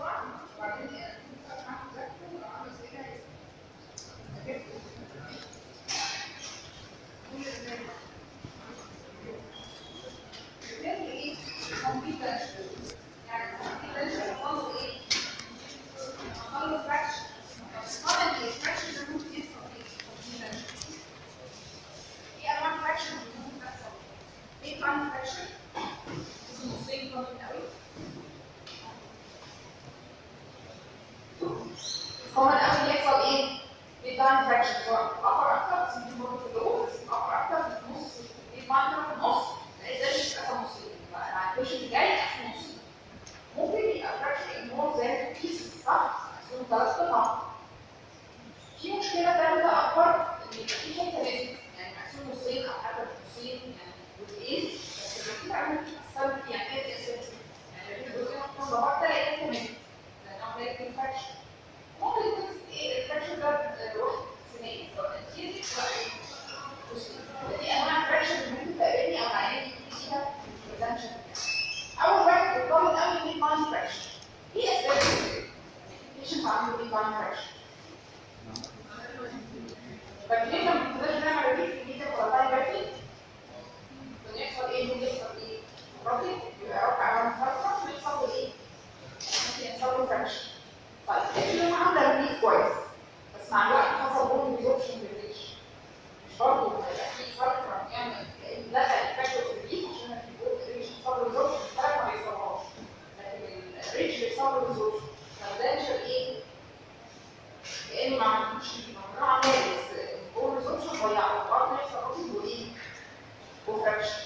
بسرعه وبعدين معاك تذاكروا ولو عملوا اسئله هيسالوا. بتعمل ايه؟ كمبيوتر يعني كمبيوتر حصل ايه؟ حصل له فراكشن. طبعا الفراكشن ده ممكن يحصل ايه؟ في انواع فراكشن ممكن تحصل. ايه كان فراكشن؟ اسمه نصين كومن قوي. كومن قوي بيحصل ايه؟ بيتلاين فراكشن سواء في الابر اكتر بس ممكن برضه في اللور بس الابر اكتر في النص بيتلاين في النص تلاقي ده بيتقسم نصين يبقى الكويشن الجاي قسم نصين. ممكن يبقى فراكشن المور زي بيسز صح؟ اسمهم 3 قطع. في مشكله ثالثه اكبر ان يبقى في حته لازم يعني مقسوم نصين او حتى نصين يعني جزئين بس لما تيجي تعمل السبب يعني ايه تقسم يعني لو جزئين محطوطين ببعض تلاقي حته منهم لانه ده يكون فراكشن. ممكن يكون ايه الفراكشن ده واحد ثنائي سواء انتيري سواء ودي انواع فراكشن اللي ممكن تقابلني او عياني فيها بريزنشن. اول واحد بيطمن قوي ميد لاين فراكشن. ايه اسباب البيشنت عنده ميد لاين فراكشن؟ فاكرين لما كنا بنعمل ريفيو في الميديا كواليتي كان يحصل ايه؟ ممكن يحصل ايه؟ راجل يبقى رافع على فرقه ويحصل له ايه؟ ممكن يحصل له فراكشن. طيب افرض عمل ريليف كويس بس مع الوقت حصل بون ريزوربشن بالريش مش برضه هيبقى في فرق يعني دخل الفاكتور في الريش عشان الريش يحصل له ريزوربشن الفرق ما بيحصلهاش لكن الريش بيحصل له ريزوربشن فالدنشر ايه؟ كأنه ما عملوش ممنوع عمال بس البون ريزوربشن ضيعه برضه يحصل روتين وايه؟ وفراكشن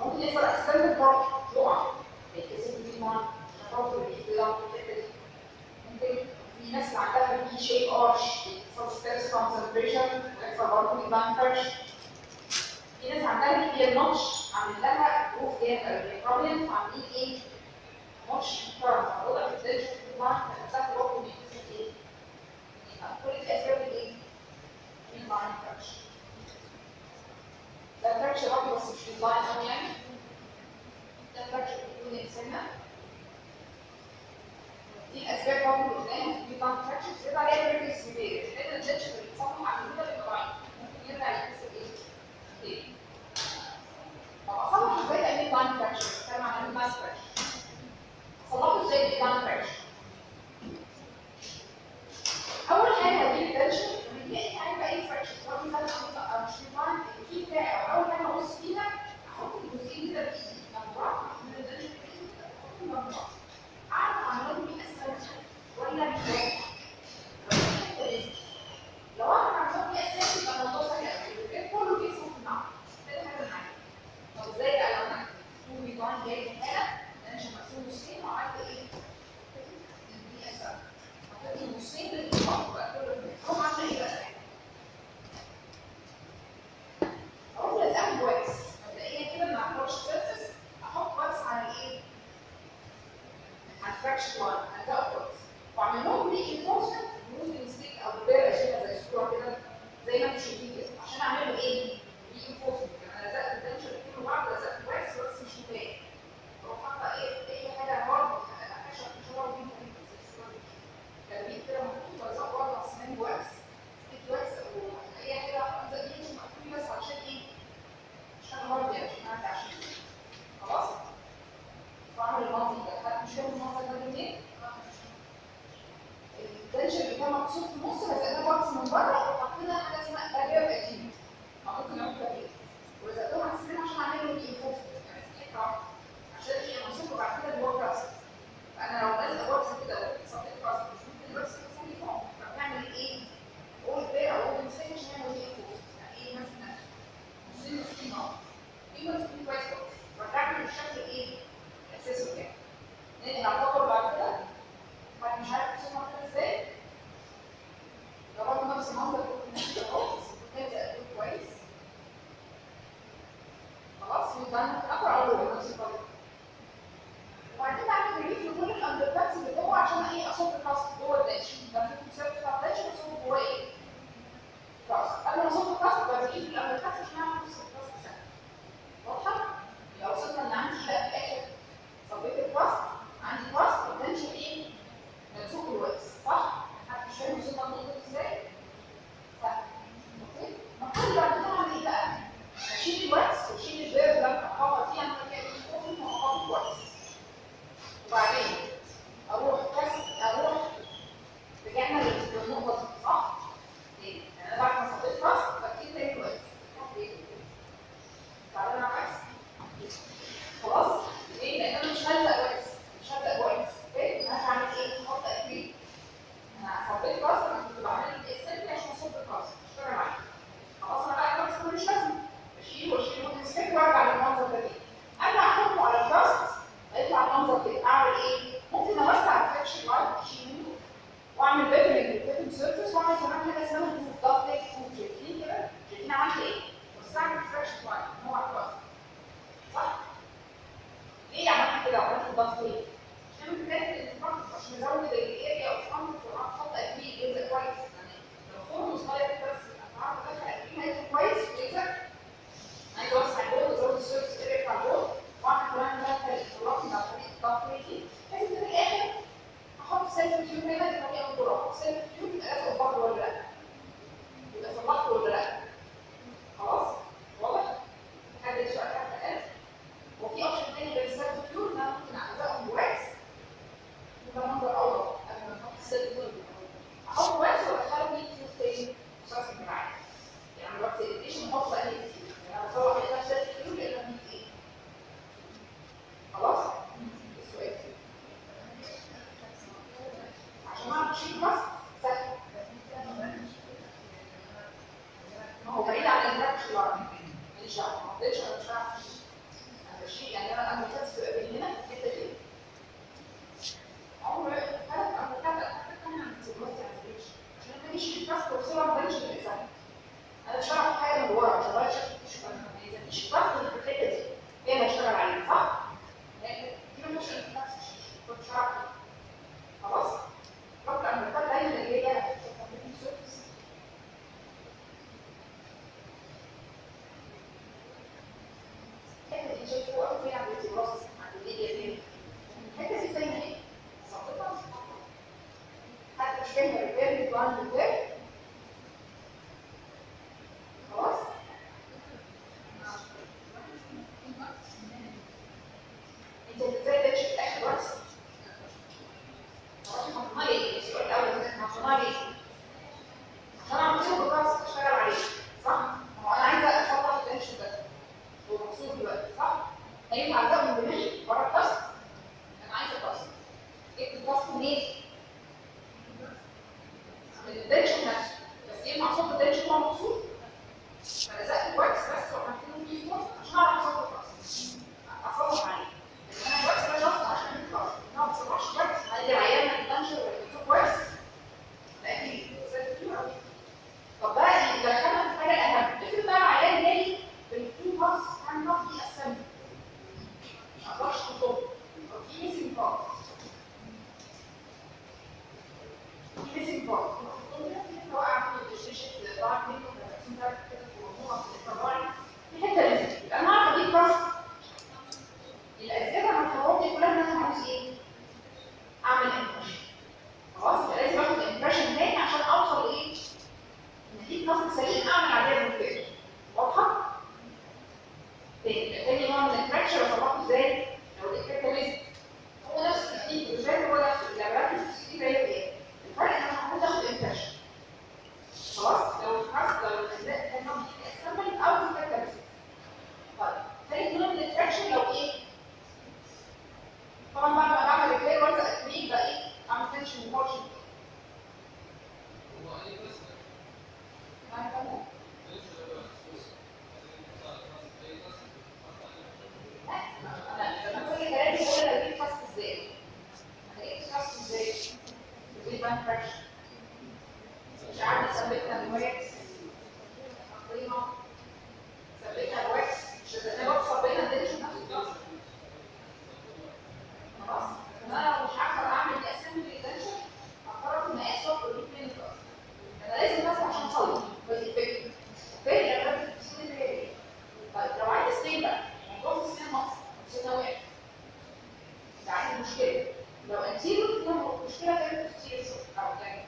ممكن يحصل اكسيدنت برضه يقع يتكسر في الماء عشان برضه الريش بيضغط في الحته دي. ممكن في ناس عندها في شيب ارش يحصل ستريس كونسنتريشن ويحصل برضه ديبان فرش. في ناس عندها كبير نوتش عامل لها جروف جامد بروبلم عاملين ايه؟ نوتش محترم موجوده في الدنشر في الدماغ فنفسها برضه بيحصل ايه؟ يبقى كل الاسباب الايه؟ ديبان فرش. ده فرش برضه بس مش ديبان قوي يعني. ده فرش بيكون انسانه. دي الاسباب برضه اللي قدام في ديبان فرش بيبقى عليها ريفلكس كبير لان الدنشر اللي بيتصنع على الهدى بيبقى ضعيف ممكن يرجع يحس بايه؟ تاني. طب اصلح ازاي تعمل ديبان فرش؟ بتكلم عن الماس فرش. اصلحه ازاي ديبان فرش؟ اول حاجه هجيب الدنشر ولما اي حاجه بقى اي فرش سواء كان او مش ديبان الكي بتاعي او اول حاجه ابص فيها احط الجزئين كده بايدي جنب بعض من الدنشر بايدي كده احطهم جنب بعض. اعرف اعملهم بيأثر ولا مش لو انا عملت اساسي يبقى الموضوع سهل قوي كله بيحصل في المعمل ده حاجه معايا. طب ازاي بقى لو انا تو بيكون جاي حاله انا مش مقسوم نصين وعملت ايه؟ دي اساسي حطيت نصين للفرق بقى كله بيحصل عامله ايه بقى؟ اروح لازقهم كويس مبدئيا كده مع الكوتش سيرفيس احط كويس على الايه؟ على الفراكشن 1 هلزقه كويس واعمل لهم ري انفورسمنت ممكن ستيك او بير اشيلها زي الصوره كده زي ما انتم شايفين كده عشان اعمل له ايه؟ ري انفورسمنت انا لزقت الدنشر كله بعض لزقت كويس بس مش مفاجئ اروح حاطه اي حاجه هارد خشب شراب دي ممكن زي الصوره دي كلبيت كده محطوط بلزقه برضه على سنان واكس ستيك واكس او اي حاجه الزق دي مش مقفول بس عشان ايه؟ عشان هارد يعني عشان ارجع عشان خلاص؟ بعمل المنظر ده حد مش فاهم المنظر ده منين؟ الدنشر اللي كان مقصود في النص لزقناه بوكس من بره وحطينا حاجه اسمها بارير قديم او ممكن نعمل بارير ولزقتهم على السنين عشان اعمل له انفورسمنت يعني سكيت راحه عشان هي منصوبه بعد كده جوه الراس. فانا لو لازقه بوكس كده وصلت راس مش ممكن الراس يكون لي فوق فبنعمل ايه؟ اول بير او اول مسك عشان نعمل ايه انفورسمنت يعني ايه مثلا نصين نصين اهو في مسكين كويس خالص ورجعت للشكل ايه؟ الاساسي بتاعي. ننقل على الخطوه بعد كده حد مش عارف يوصلها كده ازاي؟ جربوا نفس المنظر وبعدين اروح رجعنا للنقطه دي صح؟ ليه؟ يعني انا بعد ما صليت راس بكتب تاني كويس. تعالى مع عكس. خلاص؟ ليه؟ لان انا مش هلزق كويس. اوكي؟ انا هعمل ايه؟ هحط اكريل. انا صليت راس انا كنت بعمل الاسم عشان اصب الراس مش فارقه معايا. خلاص انا بقى الراس مش لازم. بشيل وانسبكت وارجع للمنظر ده تاني. ارجع احطه على الراس هيطلع المنظر كده. اعمل ايه؟ ممكن اوسع الفريكشن لاين اشيله واعمل بيفرنج للفيتنج سيرفيس واعمل كمان حاجه اسمها دبل كوت. شايفين كده؟ شايفين عملت ايه؟ وسعت الفريكشن لاين هو على الراس. صح؟ ليه عملت كده وعملت دبل ليه؟ عشان بتتكلم الانفراد عشان نزود الاريا اوف كومفورت ونحط اكيد يبقى كويس. يعني لو فورم صغير بس الاسعار بتاعتها اكيد هيبقى كويس ويبقى عايز اوسع الجول وازود السيرفيس اريا بتاع الجول واعمل كمان مدخل الانفراد مع طريقه الدبل دي بحيث ان في الاخر احط سيلف تيوب هنا دي طريقه من الطرق. احط سيلف تيوب يبقى لازم البطل ولا لا؟ يبقى في البطل ولا لا؟ خلاص؟ واضح؟ حد السؤال حتى الان وفي اوبشن تاني غير السيلف تيوب ان انا ممكن اعزقهم بواكس وده منظر اوضح قبل ما احط السيلف تيوب. احط واكس وادخله في تيوب تاني مسلسل معايا. يعني الواكس اديشن احط بقى هي تيوب. يعني انا بصور عليها سيلف تيوب لان دي ايه؟ خلاص؟ السؤال عشان اعرف شيء بس سهل. ما هو بعيد عن الانتراكشن اللي ماليش دعوه ما قلتش انا مش هعرف انا بشيل. يعني انا بحس بقى هنا في الحته دي عمر ثلاث امريكات حتى كمان عن السيجمنت عشان ما يجيش الكاست وصوره ما بلاش الانسان. انا مش هعرف حاجه من ورا عشان ما شفتش ما يزنيش الكاست اللي في الحته دي هي اللي هشتغل عليها صح؟ لان دي ما فيش انتراكشن مش هعرف. خلاص؟ ربط الامريكات دايما اللي هي الحته دي شايفه قوي فيها عند الراس عند الايد الحته دي زي ما هي ظابطه حتى مش فاهمه ريبير بلان ريبير. خلاص انت ازاي تكشف اخر وقت؟ حطينا ليه؟ السؤال الاول حطينا ليه؟ عشان اعمل صوت الراس اشتغل عليه صح؟ هو انا عايزه اصلح التنشن ده هو مقصود دلوقتي صح؟ هينفع الزق من دماغي ورا الكاست؟ انا عايزه كاست. جبت الكاست منين؟ من الدنشن نفسه بس ينفع صوت الدنشن هو مقصود؟ فانا زقت الواكس بس وعملت له فيه فورس عشان اعرف اصلح الكاست. اصلح عليه. لكن انا الواكس ده جاست عشان الكاست. انا ما بصلحش واكس هيجي العيان ما يدنشن ولا يكتب واكس. ده اكيد طب بقى دخلنا في حاجه اهم. افرض بقى العيان جاي بالفول باص كان ضغط يقسم ما اقدرش احطه في ميسنج بارت. في ميسنج بارت وقع في الشاشه ضاعت منه كده في الموضوع في الطباعي في حته لازم يبقى انا عارفه دي كاست. الاسئله عن الخطوات دي كلها انا عاوز ايه؟ اعمل امبريشن. خلاص يبقى لازم اخد امبريشن تاني عشان اوصل لايه؟ ان دي كاست سليم اعمل عليها ريبير. واضحه؟ تاني نوع من الفراكشر اصلحه ازاي؟ لو الافكت ميزك هو نفس التكنيك الرجال هو نفس اللابراتوري التكنيك هي ايه؟ الفرق ان انا هحط اخد امبريشن. خلاص؟ لو الكاست لو الاجزاء كان نوع اسمبل او الافكت ميزك. طيب تاني نوع من الفراكشر لو ايه؟ طبعا بعد ما بعمل ريبير وانزل التكنيك بقى ايه؟ اعمل تنشن وبورشن. هو ايه بس؟ ما فاهمه؟ مش عارفه ثبتنا بالواكس حطينا ثبتنا الواكس مش هتلاقي واكس صبينا الدنشن نفسه خلاص. انا مش عارفه اعمل دي اسمبلي دنشن هقرر المقاس واخد من الكاس. انا لازم بس عشان اصلح بس الفكره فين انا بدي السنين اللي هي طيب لو عايز سنين بقى موضوع السنين مصر سنه واحد ده عندي مشكله. لو انتيرو فيها مشكله كانت كتير او يعني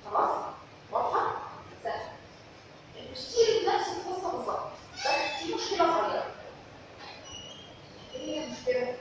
خلاص؟ واضحه؟ سهله. البوستيريور نفس القصه بالظبط، بس في مشكله صغيره. ايه هي المشكله؟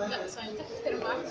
لا ساينتفك ترم واحد.